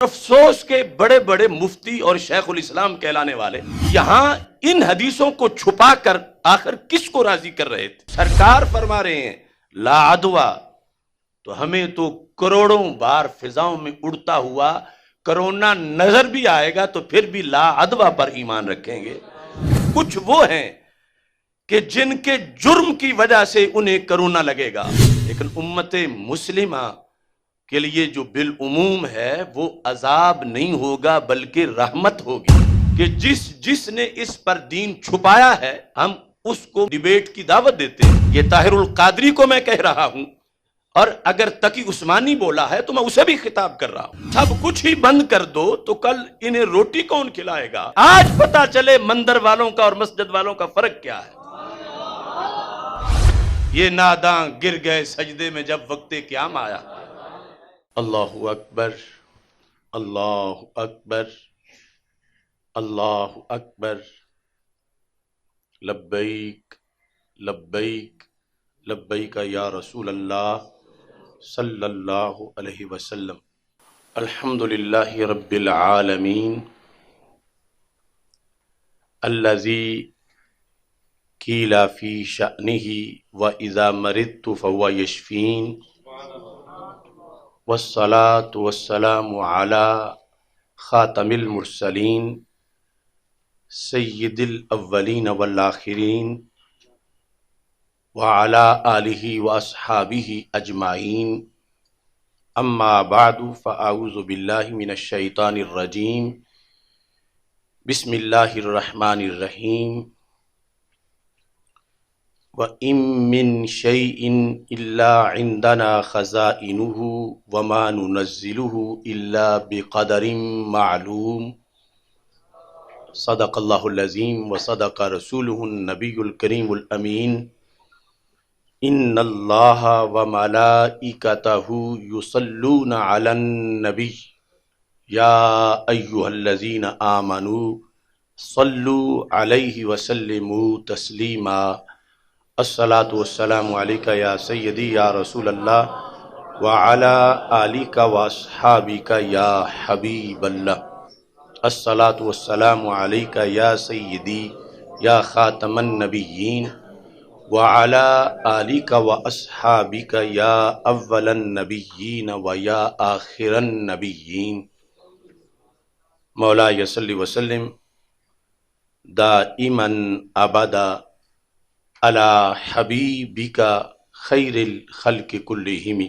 افسوس کے بڑے بڑے مفتی اور شیخ الاسلام کہلانے والے یہاں ان حدیثوں کو چھپا کر آخر کس کو راضی کر رہے تھے؟ سرکار فرما رہے ہیں لا عدوہ، تو ہمیں تو کروڑوں بار فضاؤں میں اڑتا ہوا کرونا نظر بھی آئے گا تو پھر بھی لا عدوہ پر ایمان رکھیں گے۔ کچھ وہ ہیں کہ جن کے جرم کی وجہ سے انہیں کرونا لگے گا، لیکن امت مسلمہ کے لیے جو بالعموم ہے وہ عذاب نہیں ہوگا بلکہ رحمت ہوگی، کہ جس نے اس پر دین چھپایا ہے ہم اس کو ڈیبیٹ کی دعوت دیتے ہیں۔ یہ طاہر القادری کو میں کہہ رہا ہوں، اور اگر تقی عثمانی بولا ہے تو میں اسے بھی خطاب کر رہا ہوں۔ سب کچھ ہی بند کر دو تو کل انہیں روٹی کون کھلائے گا؟ آج پتا چلے مندر والوں کا اور مسجد والوں کا فرق کیا ہے۔ یہ ناداں گر گئے سجدے میں جب وقت قیام آیا۔ اللہ اکبر، اللہ اکبر، اللہ اکبر، لبیک لبیک لبیک یا رسول اللہ صلی اللہ علیہ وسلم۔ الحمدللہ رب العالمین الذی قیل فی شأنہ وَإِذَا مَرِضْتُ فَهُوَ یشفین، والصلاة والسلام علی خاتم المرسلین سید الاولین والآخرین وعلی آلہ واصحابہ اجمعین، اما بعد فاعوذ باللہ من الشیطان الرجیم، بسم اللہ الرحمن الرحیم۔ وَإِن مِّن شَيْءٍ إِلَّا عِندَنَا خَزَائِنُهُ وَمَا نُنَزِّلُهُ إِلَّا بِقَدَرٍ مَّعْلُومٍ۔ صدق اللہ العظیم وصدق رسولہ النبی الکریم الامین۔ ان اللہ وملائکتہ یصلون علی النبی یا ایہا الذین آمنوا صلوا علیہ وسلموا تسلیما۔ الصلاۃ والسلام علیک یا سیدی یا رسول اللہ وعلی آلک واصحابک یا حبیب اللہ۔ الصلاۃ والسلام علیک یا سیدی یا خاتم النبیین وعلی آلک واصحابک یا اول النبیین ویا آخر النبیین۔ مولاي صل وسلم دائما ابدا علی حبیبک خیر الخلق کلہم،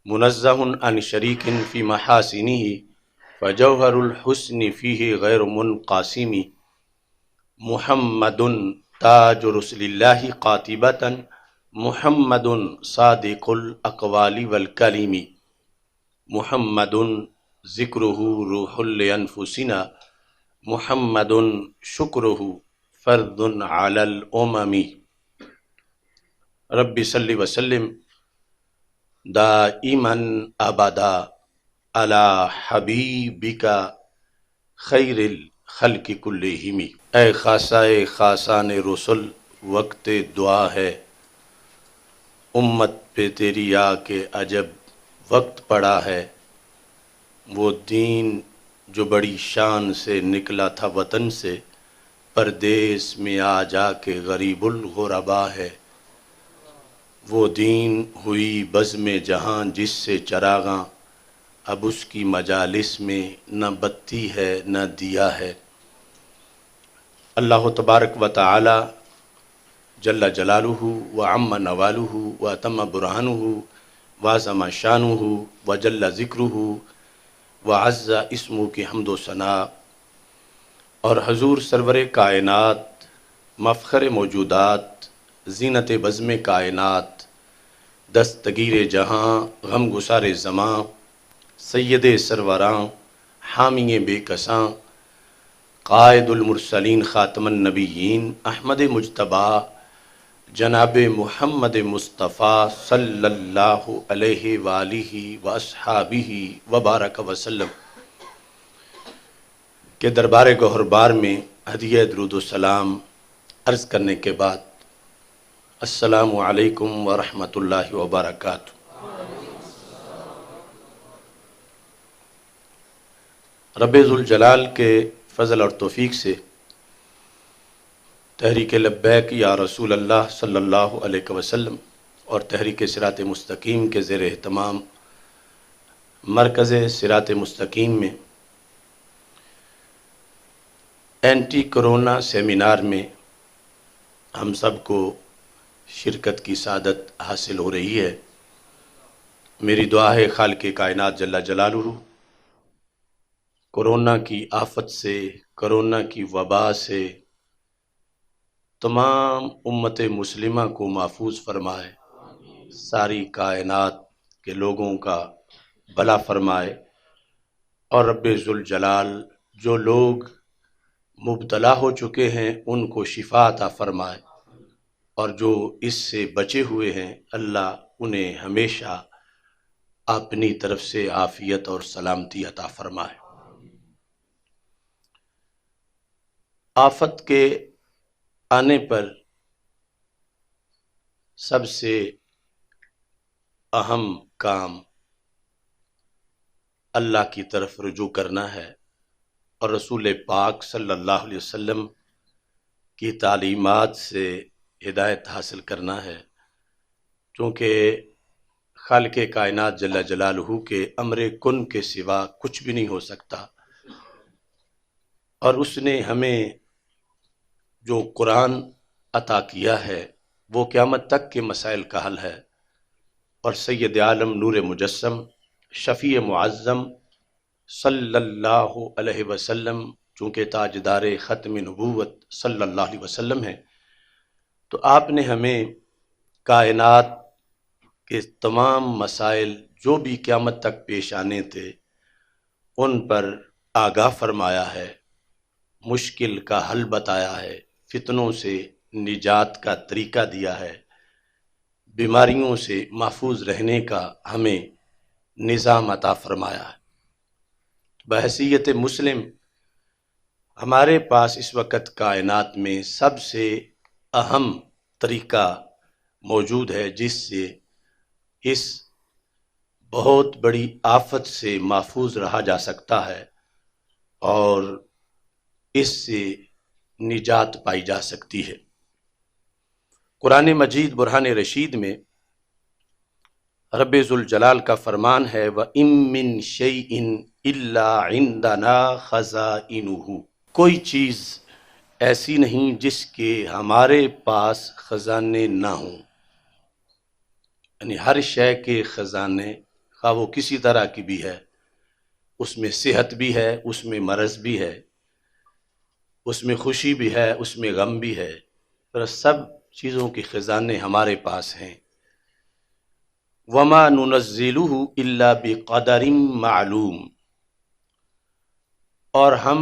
منزہ عن شریک فی محاسنہ فجوہر الحسن فیہ غیر منقاسم۔ محمد تاج رسل اللہ قاطبۃ، محمد صادق الاقوال والکلم، محمد ذکرہ روح لانفسنا، محمد شکرہ فرد علی الامم۔ رب صل وسلم دائما ابدا علی حبیبک خیر الخلق کلہم۔ اے خاصہ خاصان رسل، وقت دعا ہے، امت پہ تیری آ کے عجب وقت پڑا ہے۔ وہ دین جو بڑی شان سے نکلا تھا وطن سے، پردیس میں آ جا کے غریب الغربا ہے۔ وہ دین ہوئی بزم جہاں جس سے چراغاں، اب اس کی مجالس میں نہ بتی ہے نہ دیا ہے۔ اللہ تبارک و تعالی جل جلالہ وعم نوالہ واتم برہانہ وعظم شانہ وجل ذکرہ وعز اسمہ کی حمد و ثناء، اور حضور سرور کائنات، مفخر موجودات، زینت بزم کائنات، دستگیر جہاں، غم گسار زماں، سید سروراں، حامی بے کساں، قائد المرسلین خاتم النبیین، احمد مجتبیٰ جناب محمد مصطفیٰ صلی اللہ علیہ وآلہ واصحابہ وبارک وسلم کے دربار گوہر بار میں ہدیہ درود و سلام عرض کرنے کے بعد، السلام علیکم ورحمۃ اللہ وبرکاتہ۔ رب ذوالجلال کے فضل اور توفیق سے تحریک لبیک یا رسول اللہ صلی اللہ علیہ وسلم اور تحریک صراط مستقیم کے زیر اہتمام مرکز صراط مستقیم میں اینٹی کرونا سیمینار میں ہم سب کو شرکت کی سعادت حاصل ہو رہی ہے۔ میری دعا ہے خالق کائنات جل جلالہ کرونا کی آفت سے، کرونا کی وبا سے تمام امت مسلمہ کو محفوظ فرمائے، ساری کائنات کے لوگوں کا بھلا فرمائے، اور رب ذوالجلال جو لوگ مبتلا ہو چکے ہیں ان کو شفا عطا فرمائے، اور جو اس سے بچے ہوئے ہیں اللہ انہیں ہمیشہ اپنی طرف سے عافیت اور سلامتی عطا فرمائے۔ آفت کے آنے پر سب سے اہم کام اللہ کی طرف رجوع کرنا ہے اور رسول پاک صلی اللہ علیہ وسلم کی تعلیمات سے ہدایت حاصل کرنا ہے، چونکہ خالق کائنات جل جلالہ کے امر کن کے سوا کچھ بھی نہیں ہو سکتا، اور اس نے ہمیں جو قرآن عطا کیا ہے وہ قیامت تک کے مسائل کا حل ہے، اور سید عالم نور مجسم شفیع معظم صلی اللہ علیہ وسلم چونکہ تاجدار ختم نبوت صلی اللہ علیہ وسلم ہیں، تو آپ نے ہمیں کائنات کے تمام مسائل جو بھی قیامت تک پیش آنے تھے ان پر آگاہ فرمایا ہے، مشکل کا حل بتایا ہے، فتنوں سے نجات کا طریقہ دیا ہے، بیماریوں سے محفوظ رہنے کا ہمیں نظام عطا فرمایا ہے۔ بحیثیت مسلم ہمارے پاس اس وقت کائنات میں سب سے اہم طریقہ موجود ہے جس سے اس بہت بڑی آفت سے محفوظ رہا جا سکتا ہے اور اس سے نجات پائی جا سکتی ہے۔ قرآن مجید برہان رشید میں رب ذوالجلال کا فرمان ہے وَإِن مِّن شَيْءٍ إِلَّا عِندَنَا خَزَائِنُهُ، کوئی چیز ایسی نہیں جس کے ہمارے پاس خزانے نہ ہوں، یعنی ہر شے کے خزانے خواہ وہ کسی طرح کی بھی ہے، اس میں صحت بھی ہے، اس میں مرض بھی ہے، اس میں خوشی بھی ہے، اس میں غم بھی ہے، پر سب چیزوں کے خزانے ہمارے پاس ہیں۔ وَمَا نُنَزِّلُهُ إِلَّا بِقَدَرٍ مَعْلُوم، اور ہم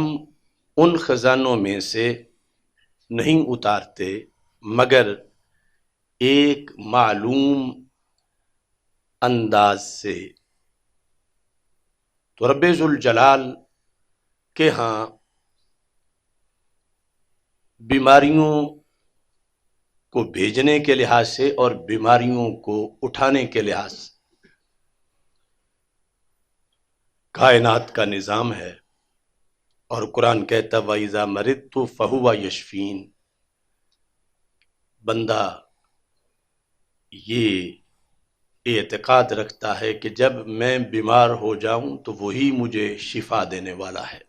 ان خزانوں میں سے نہیں اتارتے مگر ایک معلوم انداز سے۔ تو رب ذوالجلال کے ہاں بیماریوں کو بھیجنے کے لحاظ سے اور بیماریوں کو اٹھانے کے لحاظ سے کائنات کا نظام ہے، اور قرآن کہتا وَإِذَا مَرِضْتُ فَهُوَ يَشْفِينِ، بندہ یہ اعتقاد رکھتا ہے کہ جب میں بیمار ہو جاؤں تو وہی مجھے شفا دینے والا ہے۔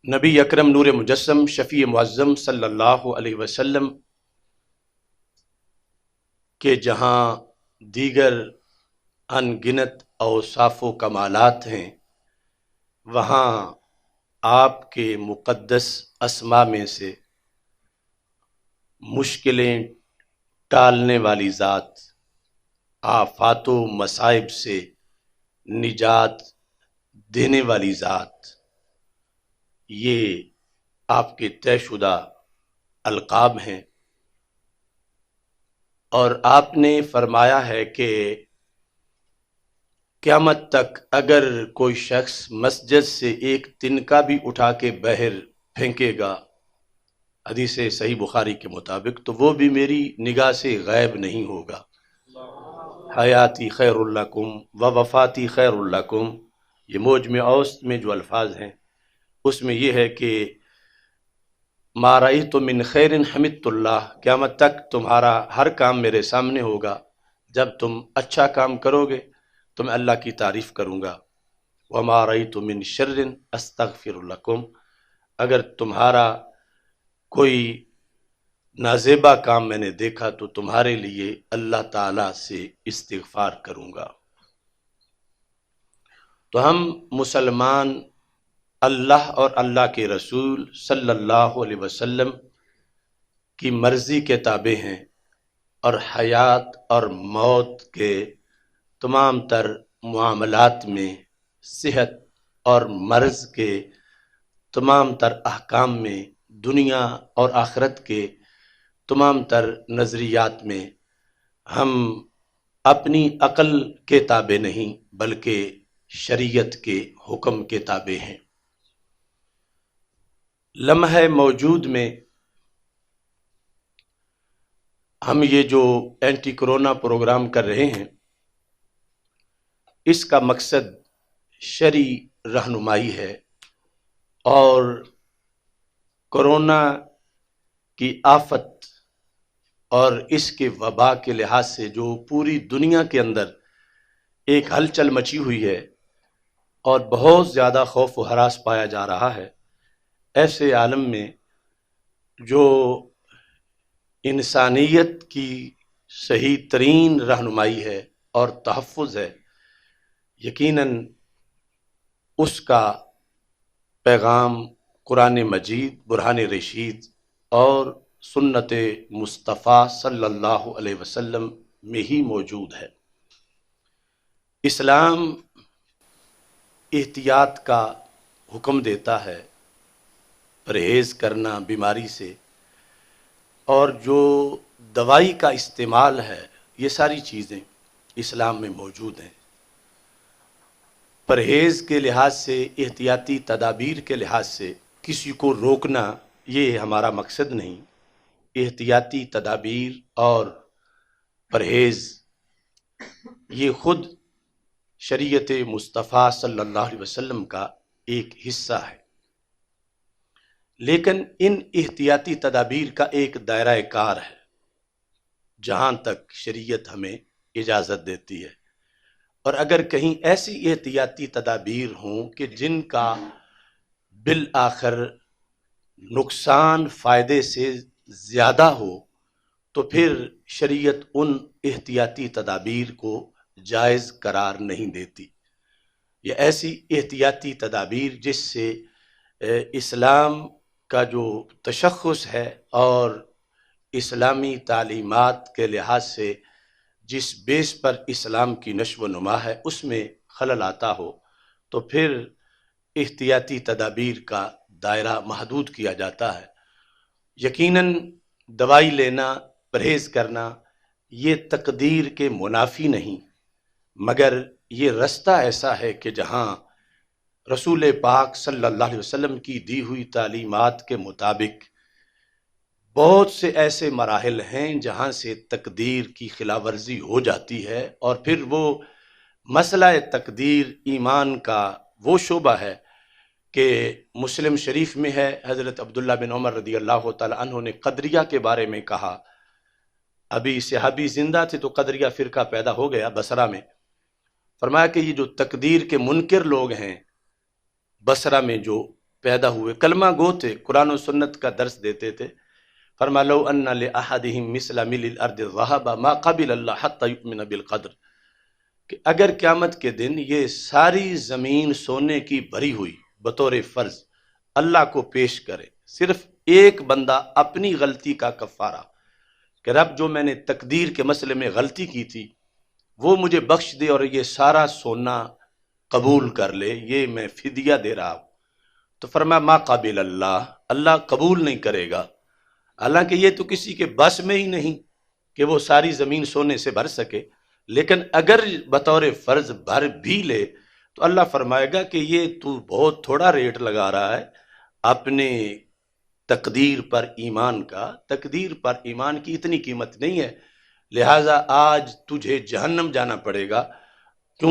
نبی اکرم نور مجسم شفیع معظم صلی اللہ علیہ وسلم کے جہاں دیگر ان گنت اوصاف و کمالات ہیں، وہاں آپ کے مقدس اسما میں سے مشکلیں ٹالنے والی ذات، آفات و مصائب سے نجات دینے والی ذات، یہ آپ کے طے شدہ القاب ہیں، اور آپ نے فرمایا ہے کہ قیامت تک اگر کوئی شخص مسجد سے ایک تنکا بھی اٹھا کے باہر پھینکے گا، حدیث صحیح بخاری کے مطابق، تو وہ بھی میری نگاہ سے غائب نہیں ہوگا حیاتی خیرلکم و وفاتی خیرلکم، یہ موجم اوسط میں جو الفاظ ہیں اس میں یہ ہے کہ ما رأیت من خیر حمدت اللہ، قیامت تک تمہارا ہر کام میرے سامنے ہوگا، جب تم اچھا کام کرو گے تو میں اللہ کی تعریف کروں گا، وما رأیت من شر استغفر لکم، اگر تمہارا کوئی نازیبا کام میں نے دیکھا تو تمہارے لیے اللہ تعالی سے استغفار کروں گا۔ تو ہم مسلمان اللہ اور اللہ کے رسول صلی اللہ علیہ وسلم کی مرضی کے تابع ہیں، اور حیات اور موت کے تمام تر معاملات میں، صحت اور مرض کے تمام تر احکام میں، دنیا اور آخرت کے تمام تر نظریات میں ہم اپنی عقل کے تابع نہیں بلکہ شریعت کے حکم کے تابع ہیں۔ لمحہ موجود میں ہم یہ جو اینٹی کرونا پروگرام کر رہے ہیں، اس کا مقصد شرعی رہنمائی ہے، اور کرونا کی آفت اور اس کے وبا کے لحاظ سے جو پوری دنیا کے اندر ایک ہلچل مچی ہوئی ہے اور بہت زیادہ خوف و ہراس پایا جا رہا ہے، ایسے عالم میں جو انسانیت کی صحیح ترین رہنمائی ہے اور تحفظ ہے، یقیناً اس کا پیغام قرآن مجید، برہان رشید اور سنت مصطفیٰ صلی اللہ علیہ وسلم میں ہی موجود ہے۔ اسلام احتیاط کا حکم دیتا ہے، پرہیز کرنا بیماری سے، اور جو دوائی کا استعمال ہے، یہ ساری چیزیں اسلام میں موجود ہیں۔ پرہیز کے لحاظ سے، احتیاطی تدابیر کے لحاظ سے کسی کو روکنا یہ ہمارا مقصد نہیں۔ احتیاطی تدابیر اور پرہیز یہ خود شریعت مصطفیٰ صلی اللہ علیہ وسلم کا ایک حصہ ہے، لیکن ان احتیاطی تدابیر کا ایک دائرہ کار ہے جہاں تک شریعت ہمیں اجازت دیتی ہے، اور اگر کہیں ایسی احتیاطی تدابیر ہوں کہ جن کا بالآخر نقصان فائدے سے زیادہ ہو، تو پھر شریعت ان احتیاطی تدابیر کو جائز قرار نہیں دیتی۔ یہ ایسی احتیاطی تدابیر جس سے اسلام کا جو تشخص ہے اور اسلامی تعلیمات کے لحاظ سے جس بیس پر اسلام کی نشو و نما ہے اس میں خلل آتا ہو، تو پھر احتیاطی تدابیر کا دائرہ محدود کیا جاتا ہے۔ یقیناً دوائی لینا، پرہیز کرنا یہ تقدیر کے منافی نہیں، مگر یہ رستہ ایسا ہے کہ جہاں رسول پاک صلی اللہ علیہ وسلم کی دی ہوئی تعلیمات کے مطابق بہت سے ایسے مراحل ہیں جہاں سے تقدیر کی خلاف ورزی ہو جاتی ہے، اور پھر وہ مسئلہ تقدیر ایمان کا وہ شعبہ ہے کہ مسلم شریف میں ہے، حضرت عبداللہ بن عمر رضی اللہ تعالی عنہ نے قدریہ کے بارے میں کہا، ابھی صحابی زندہ تھے تو قدریہ فرقہ پیدا ہو گیا بصرہ میں، فرمایا کہ یہ جو تقدیر کے منکر لوگ ہیں بصرہ میں جو پیدا ہوئے، کلمہ گو تھے، قرآن و سنت کا درس دیتے تھے، فرمایا لو ان لأحدہم مثل مل الارض الذهب ما قبل اللہ حتى یؤمن بالقدر، کہ اگر قیامت کے دن یہ ساری زمین سونے کی بھری ہوئی بطور فرض اللہ کو پیش کرے، صرف ایک بندہ اپنی غلطی کا کفارہ کہ رب جو میں نے تقدیر کے مسئلے میں غلطی کی تھی وہ مجھے بخش دے اور یہ سارا سونا قبول کر لے، یہ میں فدیہ دے رہا ہوں، تو فرمایا ما قابل اللہ، اللہ قبول نہیں کرے گا، حالانکہ یہ تو کسی کے بس میں ہی نہیں کہ وہ ساری زمین سونے سے بھر سکے، لیکن اگر بطور فرض بھر بھی لے تو اللہ فرمائے گا کہ یہ تو بہت تھوڑا ریٹ لگا رہا ہے اپنے تقدیر پر ایمان کا، تقدیر پر ایمان کی اتنی قیمت نہیں ہے، لہٰذا آج تجھے جہنم جانا پڑے گا